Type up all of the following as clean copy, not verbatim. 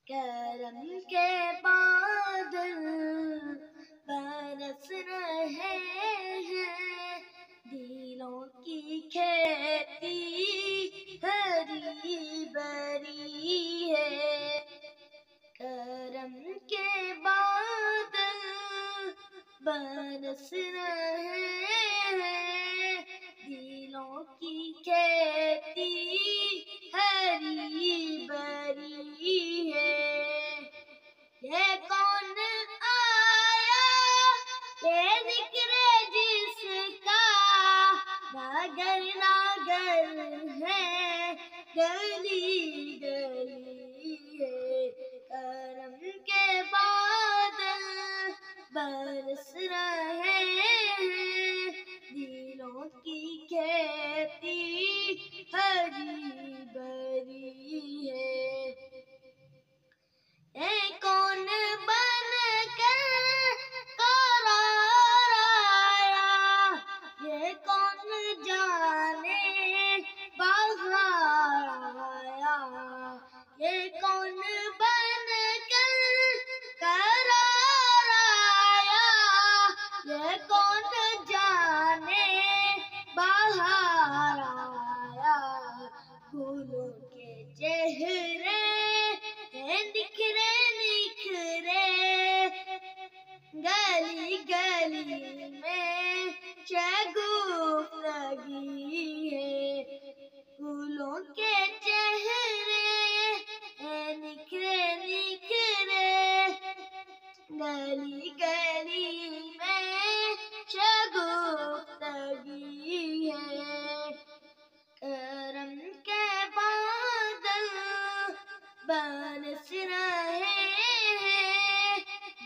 کرم کے بادل برس رہے ہیں، دلوں کی کھیتی ہری بھری ہے۔ کرم کے بادل برس رہے ہیں، دلوں کی کھیتی ہری بھری ہے۔ یہ کون آیا یہ ذکر جس کا ناگر ناگر ہے، گلی گلی ہے۔ کرم کے بادل برس رہے ہیں، دلوں کی کھیتی ہری بھری ہے۔ اے کون بن کر قرار آیا، یہ کون جانے بہار آیا۔ یہ کون بن کر قرار آیا، یہ کون جانے بہار آیا۔ پھولوں کے چہرے نکھرے نکھرے، گلی گلی میں شگفتگی ہے۔ پھولوں کے چہرے نکھرے نکھرے، گلی گلی میں شگفتگی ہے۔ کرم کے بادل برس رہے ہیں،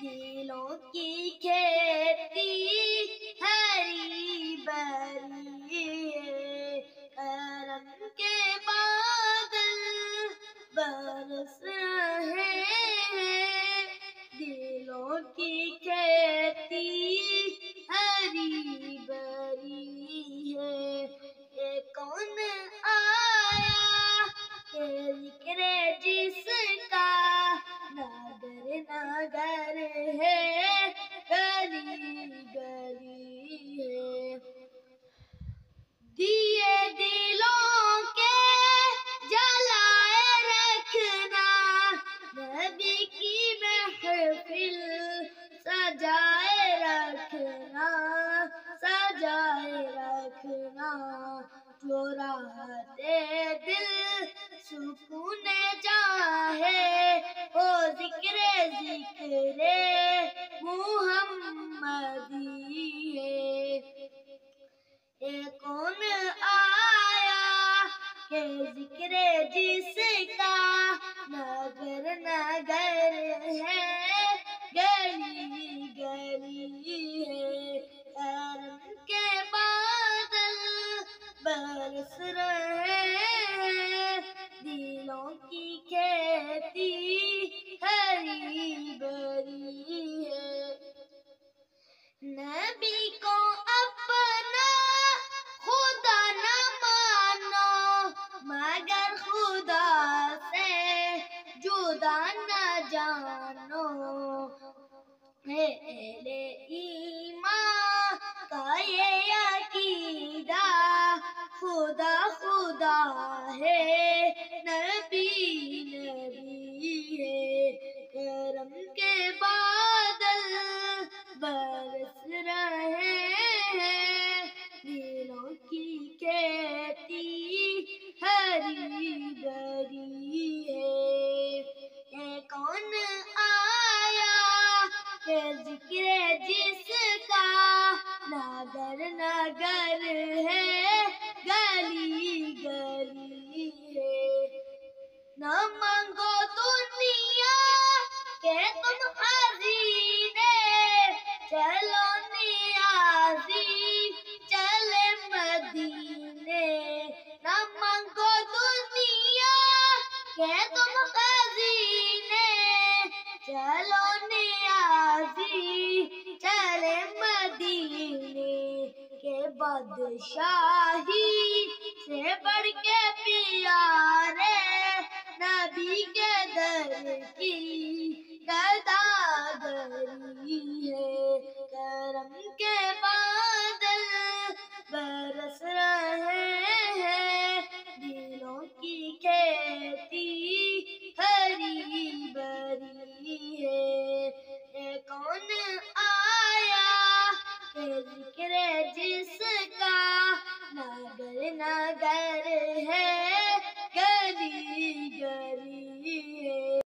دلوں کی کھیتی ہری بھری ہے۔ کرم کے بادل برس رہے ہیں، دلوں کی کھیتی ہری بھری ہے۔ یہ کون آیا یہ ذکر جس کا ناگر ناگر ہے، گلی گلی ہے۔ دیے دلوں کے جلائے رکھنا، نبی کی محفل سجائے رکھنا، سجائے رکھنا۔ جو راحتے دل سکون جاں ہے، وہ ذکر محمدی ہے۔ یہ کون آیا کہ ذکر جس کا نگر نگر ہے، گلی گلی ہے۔ کرم کے بادل برس رہے ہیں، دلوں کی کھیتی ہری بھری ہے۔ نبی کو اپنا خدا نہ مانو، مگر خدا سے جدا نہ جانو۔ اے اہل ایمان کا یہ عقیدہ، خدا خدا ہے، نبی نبی ہے۔ کرم کے بادل برس رہے ہیں، دلوں کی کھیتی ہری بھری ہے۔ یہ کون آیا کہ ذکر جس کا ناگر ناگر ہے، گلی گلی ہے۔ نہ مانگو دنیا کہ تم خزینے، چلو نیازی چلے مدینے۔ نہ مانگو دنیا کہ تم خزینے، چلو نیازی چلے مدینے۔ کہ بادشاہی سے بڑھ کے پیارے نبی کے در کی